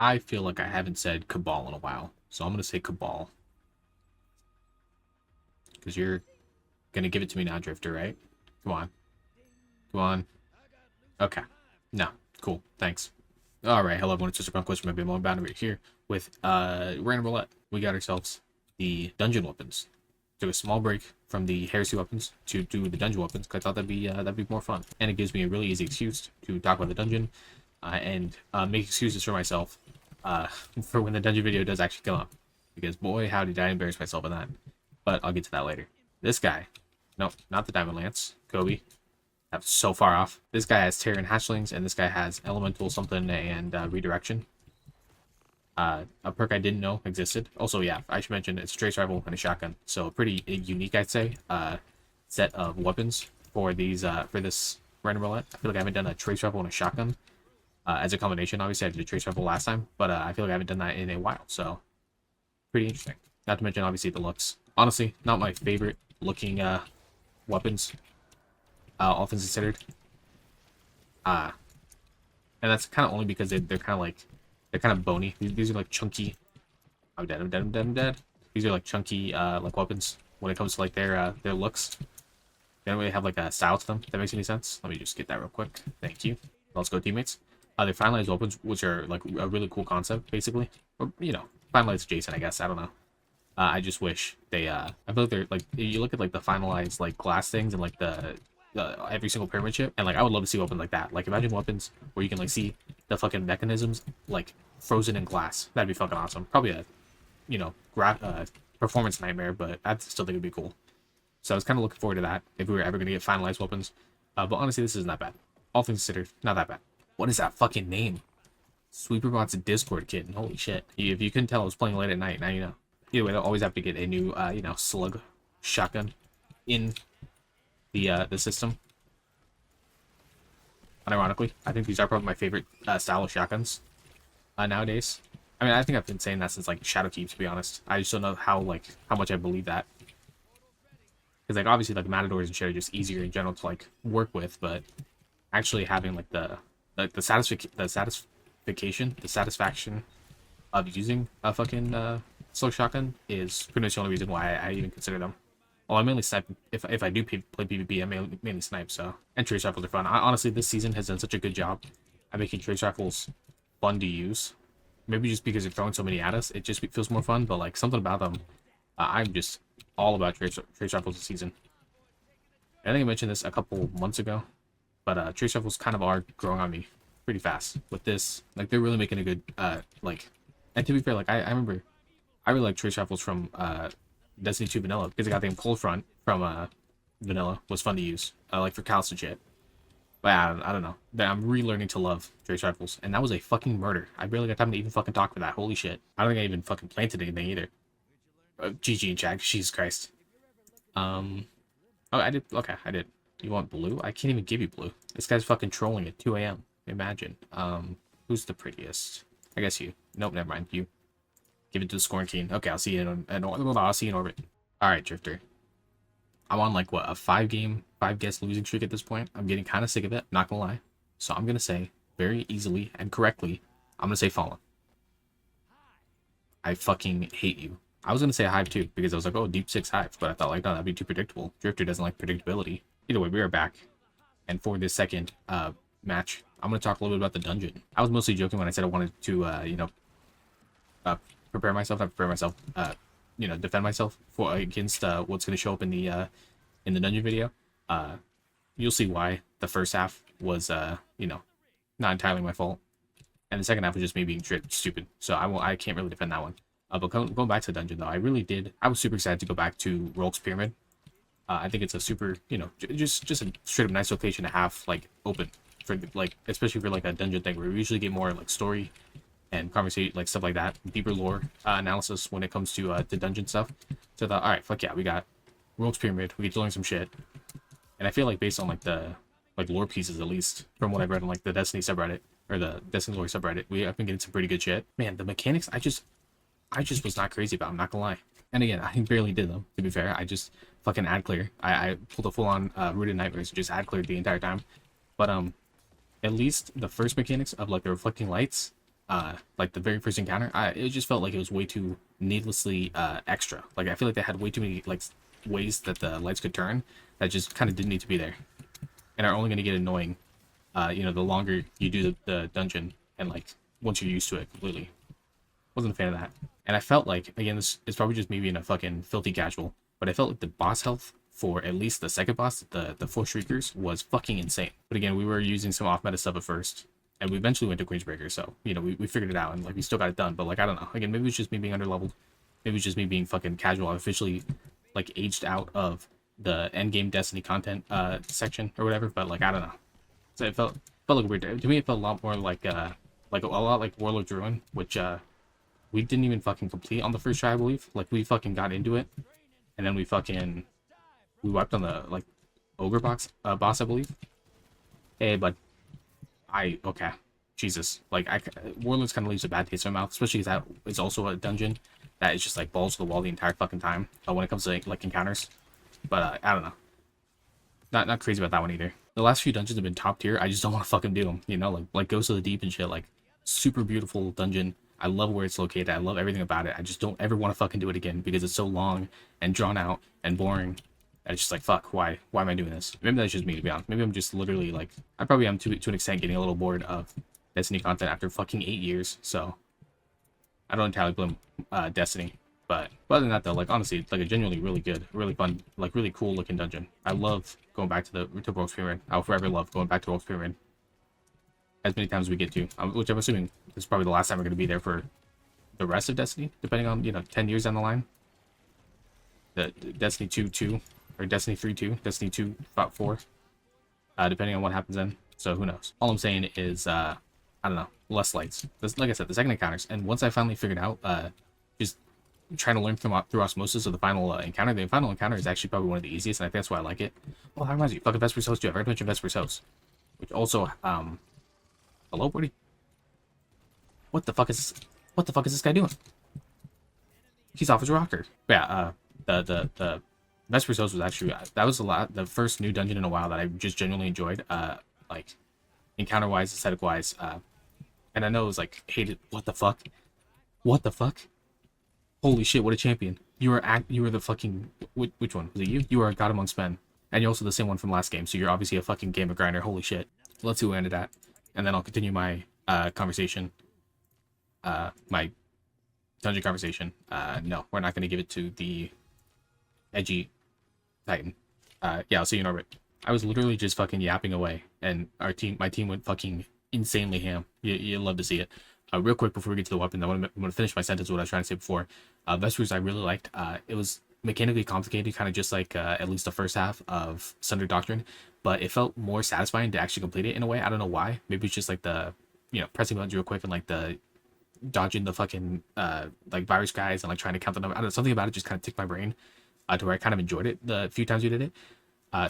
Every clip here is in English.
I feel like I haven't said Cabal in a while, so I'm gonna say Cabal because you're gonna give it to me now, Drifter, right? Come on, come on. Okay, no, cool, thanks. All right, hello everyone. It's just a Quest from my BMO boundary here with random roulette. We got ourselves the dungeon weapons. Took a small break from the heresy weapons to do the dungeon weapons because I thought that'd be more fun, and it gives me a really easy excuse to talk about the dungeon and make excuses for myself for when the dungeon video does actually come up. Because boy, how did I embarrass myself in that. But I'll get to that later. This guy, nope, not the Diamond Lance, Kobe. That's so far off. This guy has Terran Hatchlings, and this guy has Elemental something and Redirection. A perk I didn't know existed. Also, yeah, I should mention it's a trace rifle and a shotgun. So a pretty unique, I'd say, set of weapons for these for this random roulette. I feel like I haven't done a trace rifle and a shotgun as a combination. Obviously, I did a trace rifle last time, but I feel like I haven't done that in a while. So pretty interesting. Not to mention, obviously, the looks. Honestly, not my favorite looking weapons, all things considered. Uh, and that's kind of only because they're kind of like they're kind of bony. These are like chunky. I'm dead. I'm dead. I'm dead. I'm dead. These are like chunky like weapons when it comes to like their looks. They don't really have like a style to them. If that makes any sense. Let me just get that real quick. Thank you. Let's go, teammates. They're finalized weapons, which are like a really cool concept, basically. Or finalized adjacent, I guess. I don't know. I just wish they. I feel like they're like you look at like the finalized like glass things and like the every single pyramid ship, and like I would love to see weapons like that. Like imagine weapons where you can like see the fucking mechanisms like frozen in glass. That'd be fucking awesome. Probably a performance nightmare, but I still think it'd be cool. So I was kind of looking forward to that if we were ever gonna get finalized weapons. But honestly, this isn't that bad. All things considered, not that bad. What is that fucking name? Sweeperbot's Discord kid. Holy shit! If you couldn't tell, I was playing late at night. Now you know. Either way, they'll always have to get a new, slug shotgun in the system. Unironically, I think these are probably my favorite style of shotguns nowadays. I mean, I think I've been saying that since like Shadowkeep, to be honest. I just don't know how much I believe that. Because like obviously like Matadors and shit are just easier in general to like work with, but actually having like the satisfaction of using a fucking slug shotgun is pretty much the only reason why I even consider them. Well, I mainly snipe. If I do play PvP, I mainly snipe. So, and trace rifles are fun. Honestly, this season has done such a good job at making trace rifles fun to use. Maybe just because they're throwing so many at us, it just feels more fun. But like something about them, I'm just all about trace rifles this season. I think I mentioned this a couple months ago, but trace rifles kind of are growing on me pretty fast. With this, like they're really making a good like. And to be fair, like I remember, I really like trace rifles from Destiny 2 Vanilla because I got the cold front from Vanilla was fun to use, like for callus and shit. But I don't know. I'm relearning to love trace rifles, and that was a fucking murder. I barely got time to even fucking talk for that. Holy shit! I don't think I even fucking planted anything either. GG and Jack. Jesus Christ. Oh, I did. Okay, I did. You want blue? I can't even give you blue. This guy's fucking trolling at 2 a.m. Imagine. Who's the prettiest? I guess you. Nope, never mind. You. Give it to the Scorntine. Okay, I'll see you I'll see you in orbit. All right, Drifter. I'm on like what a 5-guess losing streak at this point. I'm getting kind of sick of it. Not gonna lie. So I'm gonna say very easily and correctly. I'm gonna say Fallen. I fucking hate you. I was gonna say Hive too because I was like, oh, Deep Six Hive, but I thought like, no, that'd be too predictable. Drifter doesn't like predictability. Either way, we are back, and for this second match, I'm gonna talk a little bit about the dungeon. I was mostly joking when I said I wanted to prepare myself, not prepare myself, defend myself for against what's going to show up in the dungeon video. You'll see why the first half was not entirely my fault, and the second half was just me being stupid. So I can't really defend that one. But going back to the dungeon though, I was super excited to go back to Rollete Pyramid. I think it's a super just a straight up nice location to have like open for like especially for like a dungeon thing where we usually get more like story and conversation, like stuff like that, deeper lore analysis when it comes to dungeon stuff. So I thought, all right, fuck yeah, we got World's Pyramid, we get to learn some shit, and I feel like based on like the lore pieces, at least from what I've read on like the Destiny subreddit or the Destiny lore subreddit, I've been getting some pretty good shit. Man, the mechanics, I just was not crazy about. I'm not gonna lie. And again, I barely did them. To be fair, I just fucking ad clear. I pulled a full on Rooted Nightmares, just ad cleared the entire time. But at least the first mechanics of like the reflecting lights like the very first encounter, it just felt like it was way too needlessly extra. Like I feel like they had way too many like ways that the lights could turn that just kind of didn't need to be there, and are only going to get annoying, the longer you do the dungeon and like once you're used to it completely. Wasn't a fan of that, and I felt like, again, this is probably just me being a fucking filthy casual, but I felt like the boss health for at least the second boss, the four shriekers, was fucking insane. But again, we were using some off meta stuff at first, and we eventually went to Queensbreaker, so we figured it out, and like we still got it done. But like I don't know, again, maybe it's just me being underleveled, maybe it's just me being fucking casual. I've officially like aged out of the end game Destiny content section or whatever. But like I don't know, so it felt like weird to me. It felt a lot more like a lot like Warlord's Ruin, which we didn't even fucking complete on the first try, I believe. Like we fucking got into it, and then we wiped on the like ogre boss, I believe. Hey, but okay, Jesus, like Warlords kind of leaves a bad taste in my mouth, especially because that is also a dungeon that is just like balls to the wall the entire fucking time when it comes to like encounters. But I don't know, not crazy about that one either. The last few dungeons have been top tier. I just don't want to fucking do them, like Ghost of the Deep and shit. Like super beautiful dungeon. I love where it's located. I love everything about it. I just don't ever want to fucking do it again because it's so long and drawn out and boring. It's just like, fuck, why am I doing this? Maybe that's just me, to be honest. Maybe I'm just literally like, I probably am to an extent getting a little bored of Destiny content after fucking 8 years. So I don't entirely blame Destiny. But other than that though, like honestly, like a genuinely really good, really fun, like really cool looking dungeon. I love going back to World's Pyramid. I'll forever love going back to World's Pyramid as many times as we get to, which I'm assuming is probably the last time we're going to be there for the rest of Destiny, depending on 10 years down the line. The Destiny 2 or Destiny 3 2, Destiny 2 4, depending on what happens then. So who knows? All I'm saying is I don't know, less lights. Like I said, the second encounters, and once I finally figured out just trying to learn through osmosis of the final encounter. The final encounter is actually probably one of the easiest, and I think that's why I like it. Well, that reminds me, fucking Vesper's Host too. I forgot to mention Vesper's Host, which also hello, buddy. What the fuck is this guy doing? He's off his rocker. But yeah, the Vesper's Host was actually that was the first new dungeon in a while that I just genuinely enjoyed. Like encounter wise, aesthetic wise, and I know it was like hated. What the fuck? What the fuck? Holy shit! What a champion! You were the fucking which one was it? You are a god amongst men, and you're also the same one from last game. So you're obviously a fucking gamer grinder. Holy shit! Let's see where we ended at, and then I'll continue my conversation. My dungeon conversation. No, we're not going to give it to the edgy Titan. Yeah, I'll see you in orbit. I was literally just fucking yapping away, and my team went fucking insanely ham. You'll love to see it. Real quick before we get to the weapon, I want to finish my sentence. What I was trying to say before. Vespers I really liked. It was mechanically complicated, kind of just like at least the first half of Sundered Doctrine, but it felt more satisfying to actually complete it in a way. I don't know why. Maybe it's just like the pressing buttons real quick and like the dodging the fucking like virus guys and like trying to count the number. I don't know, something about it just kind of ticked my brain to where I kind of enjoyed it the few times we did it.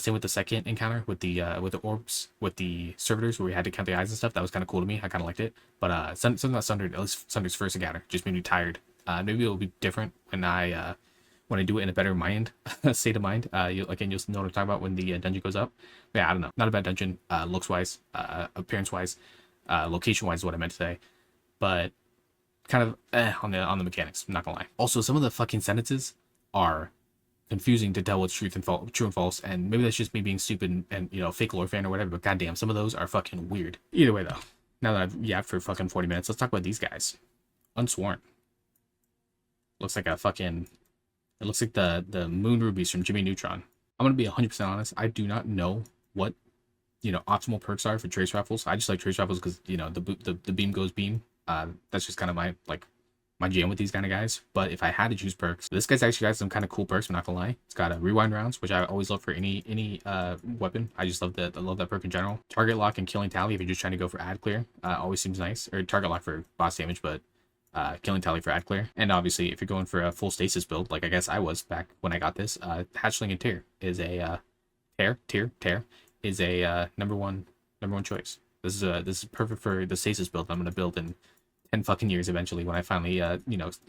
Same with the second encounter with the orbs, with the servitors, where we had to count the eyes and stuff. That was kind of cool to me. I kind of liked it. But something about Sundered, at least Sundered's first encounter, just made me tired. Maybe it'll be different when I do it in a better state of mind. You'll know what I'm talking about when the dungeon goes up. But yeah, I don't know. Not a bad dungeon, looks wise, appearance wise, location wise is what I meant to say. But kind of on the mechanics. I'm not gonna lie. Also, some of the fucking sentences are confusing to tell what's true and false, and maybe that's just me being stupid and fake lore fan or whatever, but goddamn, some of those are fucking weird. Either way though, now that I've yapped for fucking 40 minutes, let's talk about these guys. Unsworn. Looks like it looks like the moon rubies from Jimmy Neutron. I'm gonna be 100% honest, I do not know what optimal perks are for trace rifles. I just like trace rifles because the beam goes beam. That's just kind of my jam with these kind of guys. But if I had to choose perks, this guy's actually got some kind of cool perks. I'm not gonna lie. It's got a rewind rounds, which I always love for any weapon. I just love that perk in general. Target lock and killing tally if you're just trying to go for ad clear, always seems nice. Or target lock for boss damage, but killing tally for ad clear. And obviously, if you're going for a full stasis build, like I guess I was back when I got this, hatchling and tear is a tear is a number one choice. This is perfect for the stasis build I'm gonna build in 10 fucking years eventually when I finally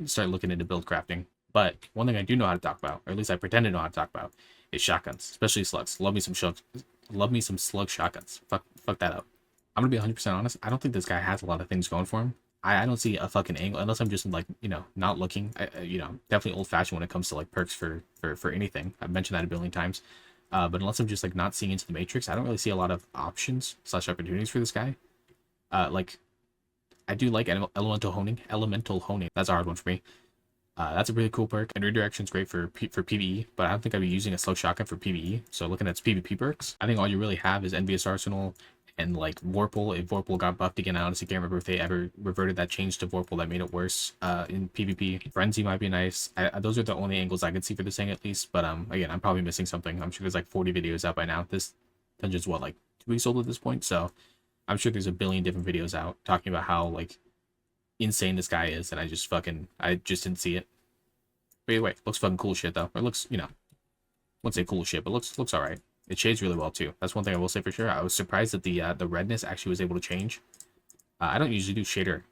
start looking into build crafting. But one thing I do know how to talk about, or at least I pretend to know how to talk about, is shotguns, especially slugs. Love me some slug shotguns. Fuck that up. I'm gonna be 100% honest. I don't think this guy has a lot of things going for him. I don't see a fucking angle unless I'm just like, not looking. Definitely old fashioned when it comes to like perks for anything. I've mentioned that a billion times. But unless I'm just like not seeing into the matrix, I don't really see a lot of options slash opportunities for this guy. Like I do like elemental honing. Elemental honing. That's a hard one for me. That's a really cool perk, and redirection's great for PvE, but I don't think I'd be using a slow shotgun for PvE. So looking at its PvP perks, I think all you really have is Envious Arsenal and like Vorpal. If Vorpal got buffed again, I honestly can't remember if they ever reverted that change to Vorpal that made it worse in PvP. Frenzy might be nice. Those are the only angles I could see for this thing at least, but again, I'm probably missing something. I'm sure there's like 40 videos out by now. This dungeon's what, like 2 weeks old at this point, so I'm sure there's a billion different videos out talking about how like insane this guy is, and I just didn't see it. But either way, looks fucking cool shit though. It looks, I wouldn't say cool shit, but looks alright. It shades really well too. That's one thing I will say for sure. I was surprised that the redness actually was able to change. I don't usually do shader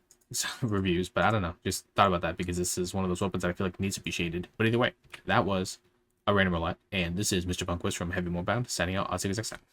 reviews, but I don't know. Just thought about that because this is one of those weapons that I feel like needs to be shaded. But either way, that was a random roulette, and this is Mr. Bunquist from Heavy Moorbound signing out. I'll see you guys next time.